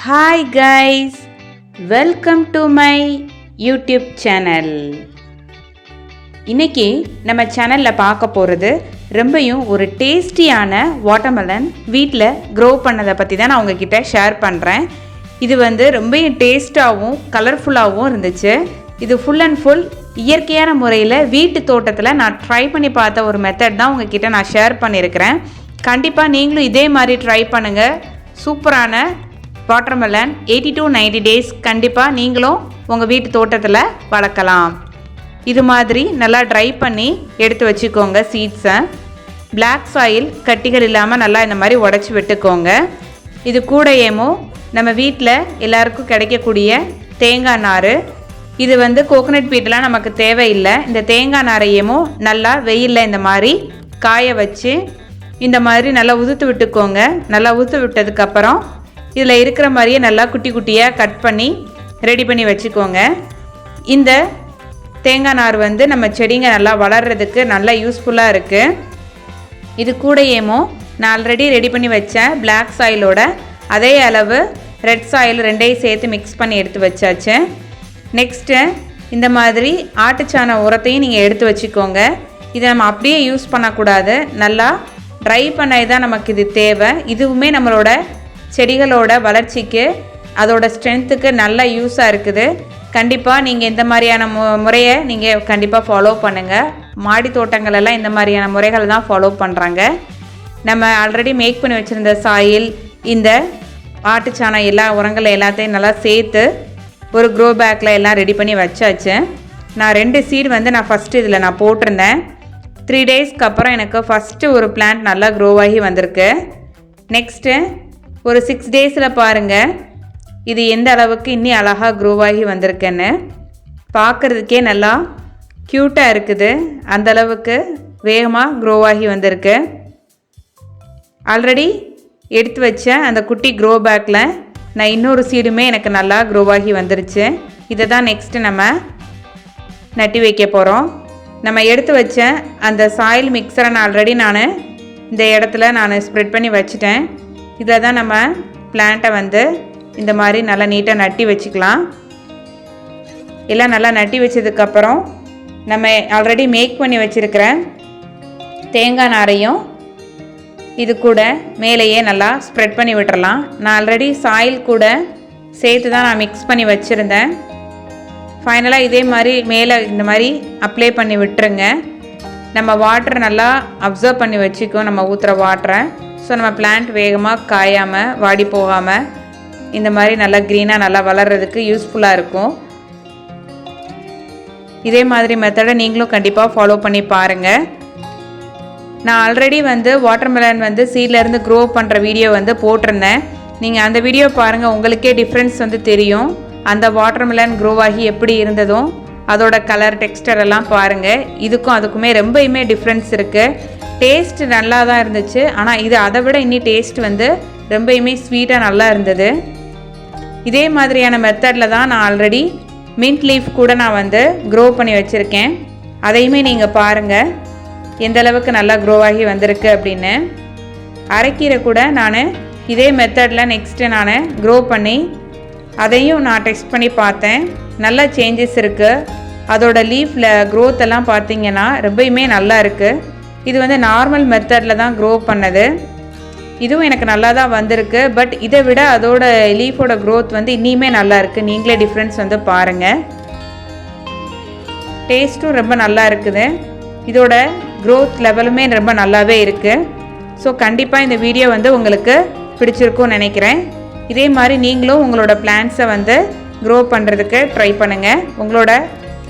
Hi guys, welcome to my YouTube channel. இன்னைக்கு நம்ம சேனலில் பார்க்க போகிறது ரொம்பவும் ஒரு டேஸ்டியான வாட்டர்மெலன் வீட்டில் க்ரோ பண்ணதை பற்றி தான் நான் உங்ககிட்ட ஷேர் பண்ணுறேன். இது ரொம்பவும் டேஸ்ட்டாகவும் கலர்ஃபுல்லாகவும் இருந்துச்சு. இது ஃபுல் அண்ட் ஃபுல் இயற்கையான முறையில் வீட்டு தோட்டத்தில் நான் ட்ரை பண்ணி பார்த்த ஒரு மெத்தட் தான் உங்ககிட்ட நான் ஷேர் பண்ணியிருக்கிறேன். கண்டிப்பாக நீங்களும் இதே மாதிரி ட்ரை பண்ணுங்கள். சூப்பரான வாட்டர்மெலன் 80 to 90 days கண்டிப்பாக நீங்களும் உங்கள் வீட்டு தோட்டத்தில் வளர்க்கலாம். இது மாதிரி நல்லா ட்ரை பண்ணி எடுத்து வச்சுக்கோங்க. சீட்ஸை பிளாக் சாயில் கட்டிகள் இல்லாமல் நல்லா இந்த மாதிரி உடச்சி விட்டுக்கோங்க. இது கூடயேமோ நம்ம வீட்டில் எல்லாருக்கும் கிடைக்கக்கூடிய தேங்காய் நார். இது கோகோனட் பீட்டெலாம் நமக்கு தேவையில்லை. இந்த தேங்காய் நாரையமோ நல்லா வெயிலில் இந்த மாதிரி காய வச்சு இந்த மாதிரி நல்லா உதுத்து விட்டுக்கோங்க. நல்லா உதுத்து விட்டதுக்கப்புறம் இதில் இருக்கிற மாதிரியே நல்லா குட்டி குட்டியாக கட் பண்ணி ரெடி பண்ணி வச்சுக்கோங்க. இந்த தேங்காய் நார் நம்ம செடிங்க நல்லா வளர்கிறதுக்கு நல்லா யூஸ்ஃபுல்லாக இருக்குது. இது கூடயேமோ நான் ஆல்ரெடி ரெடி பண்ணி வச்சேன் பிளாக் சாயிலோட அதே அளவு ரெட் சாயில் ரெண்டையும் சேர்த்து மிக்ஸ் பண்ணி எடுத்து வச்சாச்சு. நெக்ஸ்ட்டு இந்த மாதிரி ஆட்டுச்சாண உரத்தையும் நீங்கள் எடுத்து வச்சுக்கோங்க. இதை நம்ம அப்படியே யூஸ் பண்ணக்கூடாது, நல்லா ட்ரை பண்ணி தான் நமக்கு இது தேவை. இதுவுமே நம்மளோட செடிகளோட வளர்ச்சிக்கு அதோட ஸ்ட்ரென்த்துக்கு நல்ல யூஸாக இருக்குது. கண்டிப்பாக நீங்கள் இந்த மாதிரியான முறையை நீங்கள் கண்டிப்பாக ஃபாலோ பண்ணுங்கள். மாடி தோட்டங்களெல்லாம் இந்த மாதிரியான முறைகள் தான் ஃபாலோ பண்ணுறாங்க. நம்ம ஆல்ரெடி மேக் பண்ணி வச்சுருந்த சாயில் இந்த ஆட்டுச்சாணம் எல்லா உரங்கள் எல்லாத்தையும் நல்லா சேர்த்து ஒரு க்ரோ பேக்கில் எல்லாம் ரெடி பண்ணி வச்சாச்சு. நான் 2 சீடு நான் ஃபஸ்ட்டு இதில் நான் போட்டிருந்தேன். 3 daysக்கு அப்புறம் எனக்கு ஃபஸ்ட்டு ஒரு பிளான்ட் நல்லா க்ரோ ஆகி வந்திருக்கு. நெக்ஸ்ட்டு ஒரு 6 daysல பாருங்கள் இது எந்த அளவுக்கு இன்னும் அழகாக க்ரோ ஆகி வந்திருக்குன்னு. பார்க்குறதுக்கே நல்லா க்யூட்டாக இருக்குது. அந்தளவுக்கு வேகமாக க்ரோ ஆகி வந்திருக்கு. ஆல்ரெடி எடுத்து வச்ச அந்த குட்டி க்ரோ பேக்கில் நான் இன்னொரு சீடுமே எனக்கு நல்லா க்ரோ ஆகி வந்துருச்சு. இதை தான் நெக்ஸ்ட்டு நம்ம நட்டி வைக்க போகிறோம். நம்ம எடுத்து வச்ச அந்த சாயில் மிக்சரை நான் ஆல்ரெடி இந்த இடத்துல ஸ்ப்ரெட் பண்ணி வச்சுட்டேன். இதில் தான் நம்ம பிளான்ட்டை இந்த மாதிரி நல்லா நீட்டாக நட்டி வச்சுக்கலாம். எல்லாம் நல்லா நட்டி வச்சதுக்கப்புறம் நம்ம ஆல்ரெடி மேக் பண்ணி வச்சுருக்கிற தேங்காய் நாரையும் இது கூட மேலேயே நல்லா ஸ்ப்ரெட் பண்ணி விட்டுறலாம். நான் ஆல்ரெடி சாயில் கூட சேர்த்து தான் நான் மிக்ஸ் பண்ணி வச்சுருந்தேன். ஃபைனலாக இதே மாதிரி மேலே இந்த மாதிரி அப்ளை பண்ணி விட்டுருங்க. நம்ம வாட்டரை நல்லா அப்சர்வ் பண்ணி வச்சுக்கோ நம்ம ஊற்றுற வாட்டரை. ஸோ நம்ம பிளான்ட் வேகமாக காயாமல் வாடி போகாமல் இந்த மாதிரி நல்லா க்ரீனாக நல்லா வளர்கிறதுக்கு யூஸ்ஃபுல்லாக இருக்கும். இதே மாதிரி மெத்தடை நீங்களும் கண்டிப்பாக ஃபாலோ பண்ணி பாருங்கள். நான் ஆல்ரெடி வாட்டர்மெலன் சீட்லேருந்து க்ரோ பண்ணுற வீடியோ போட்டிருந்தேன். நீங்கள் அந்த வீடியோ பாருங்கள், உங்களுக்கே டிஃப்ரென்ஸ் தெரியும். அந்த வாட்டர்மெலன் க்ரோ ஆகி எப்படி இருந்ததும் அதோட கலர் டெக்ஸ்டர் எல்லாம் பாருங்கள். இதுக்கும் அதுக்குமே ரொம்பவுமே டிஃப்ரென்ஸ் இருக்குது. டேஸ்ட் நல்லா தான் இருந்துச்சு, ஆனால் இது அதை விட இன்னும் டேஸ்ட் ரொம்பவுமே ஸ்வீட்டாக நல்லா இருந்தது. இதே மாதிரியான மெத்தடில் தான் நான் ஆல்ரெடி மின்ட் லீஃப் கூட நான் க்ரோ பண்ணி வச்சுருக்கேன். அதையுமே நீங்கள் பாருங்கள் எந்த அளவுக்கு நல்லா க்ரோ ஆகி வந்திருக்கு அப்படின்னு. அரைக்கீரை கூட நான் இதே மெத்தடில் நெக்ஸ்ட்டு நான் க்ரோ பண்ணி அதையும் நான் டெஸ்ட் பண்ணி பார்த்தேன். நல்லா சேஞ்சஸ் இருக்குது. அதோட லீஃபில் க்ரோத் எல்லாம் பார்த்தீங்கன்னா ரொம்பவுமே நல்லா இருக்குது. இது நார்மல் மெத்தடில் தான் க்ரோ பண்ணது. இதுவும் எனக்கு நல்லா தான் வந்திருக்கு. பட் இதை விட அதோட லீஃபோட க்ரோத் இன்னுமே நல்லா இருக்குது. நீங்களே டிஃப்ரென்ஸ் பாருங்கள். டேஸ்ட்டும் ரொம்ப நல்லா இருக்குது. இதோட க்ரோத் லெவலுமே ரொம்ப நல்லாவே இருக்குது. ஸோ கண்டிப்பாக இந்த வீடியோ உங்களுக்கு பிடிச்சிருக்கும்னு நினைக்கிறேன். இதே மாதிரி நீங்களும் உங்களோட பிளான்ஸை க்ரோ பண்ணுறதுக்கு ட்ரை பண்ணுங்கள். உங்களோட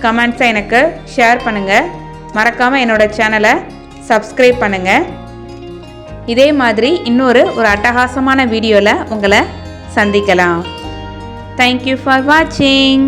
கமெண்ட்ஸை எனக்கு ஷேர் பண்ணுங்கள். மறக்காமல் என்னோடய சேனலை சப்ஸ்கிரைப் பண்ணுங்கள். இதே மாதிரி இன்னொரு அட்டகாசமான வீடியோவில் உங்களை சந்திக்கலாம். தேங்க்யூ ஃபார் வாட்சிங்.